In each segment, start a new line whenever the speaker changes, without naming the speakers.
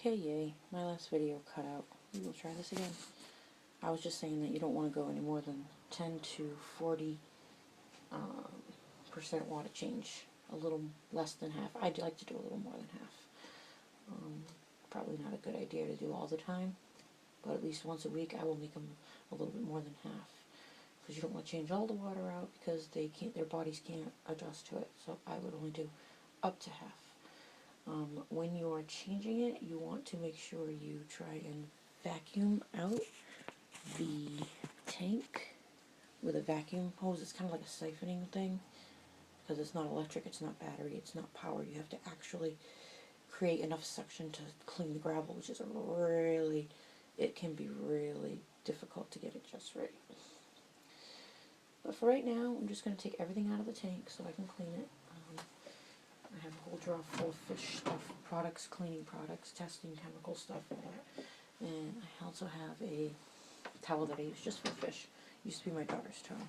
Okay, yay. My last video cut out. We will try this again. I was just saying that you don't want to go any more than 10 to 40% water change. A little less than half. I'd like to do a little more than half. Probably not a good idea to do all the time, but at least once a week I will make them a little bit more than half. Because you don't want to change all the water out because their bodies can't adjust to it. So I would only do up to half. When you are changing it, you want to make sure you try and vacuum out the tank with a vacuum hose. It's kind of like a siphoning thing, because it's not electric, it's not battery, it's not power. You have to actually create enough suction to clean the gravel, which is it can be really difficult to get it just right. But for right now, I'm just going to take everything out of the tank so I can clean it. I have a whole drawer full of fish stuff, products, cleaning products, testing chemical stuff, all that. And I also have a towel that I use just for the fish. It used to be my daughter's towel.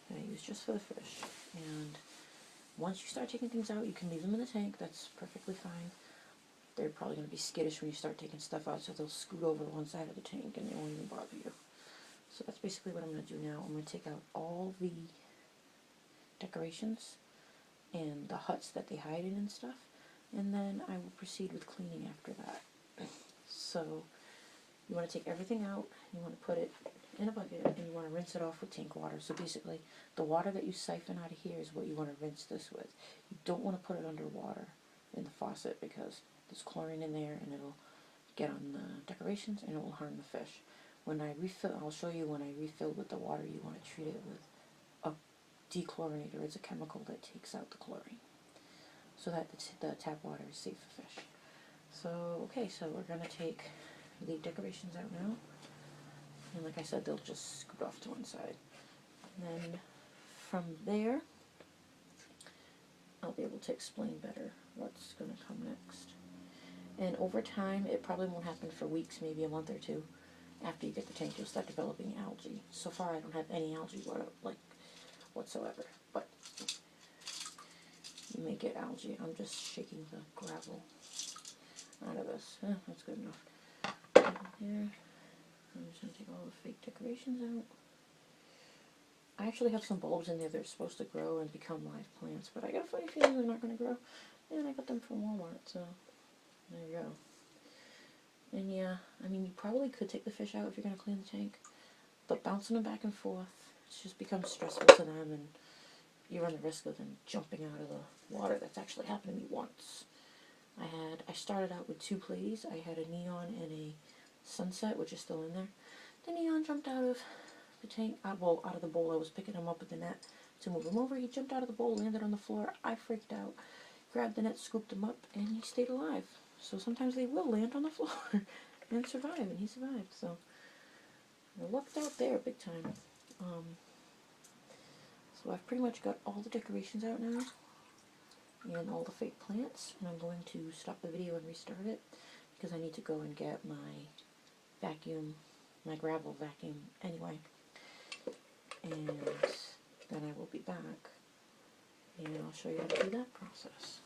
And I use just for the fish. And once you start taking things out, you can leave them in the tank. That's perfectly fine. They're probably going to be skittish when you start taking stuff out, so they'll scoot over to one side of the tank and they won't even bother you. So that's basically what I'm going to do now. I'm going to take out all the decorations and the huts that they hide in and stuff, and then I will proceed with cleaning after that. So you want to take everything out, you want to put it in a bucket, and you want to rinse it off with tank water. So basically, the water that you siphon out of here is what you want to rinse this with. You don't want to put it under water in the faucet because there's chlorine in there and it'll get on the decorations and it will harm the fish. When I refill, I'll show you when I refill with the water, you want to treat it with a dechlorinator. It's a chemical that takes out the chlorine so that the tap water is safe for fish. So, okay, so we're going to take the decorations out now. And like I said, they'll just scoot off to one side. And then from there, I'll be able to explain better what's going to come next. And over time, it probably won't happen for weeks, maybe a month or two. After you get the tank, you'll start developing algae. So far, I don't have any algae whatsoever. But you may get algae. I'm just shaking the gravel out of this. That's good enough. Here. I'm just going to take all the fake decorations out. I actually have some bulbs in there that are supposed to grow and become live plants, but I got a funny feeling they're not going to grow. And I got them from Walmart, so there you go. And yeah, I mean, you probably could take the fish out if you're going to clean the tank, but bouncing them back and forth, it just becomes stressful to them, and you run the risk of them jumping out of the water. That's actually happened to me once. I started out with two platies. I had a neon and a sunset, which is still in there. The neon jumped out of the tank, out of the bowl. I was picking him up with the net to move him over. He jumped out of the bowl, landed on the floor. I freaked out, grabbed the net, scooped him up, and he stayed alive. So sometimes they will land on the floor and survive, and he survived. So I lucked out there big time. So I've pretty much got all the decorations out now and all the fake plants, and I'm going to stop the video and restart it because I need to go and get my gravel vacuum anyway. And then I will be back and I'll show you how to do that process.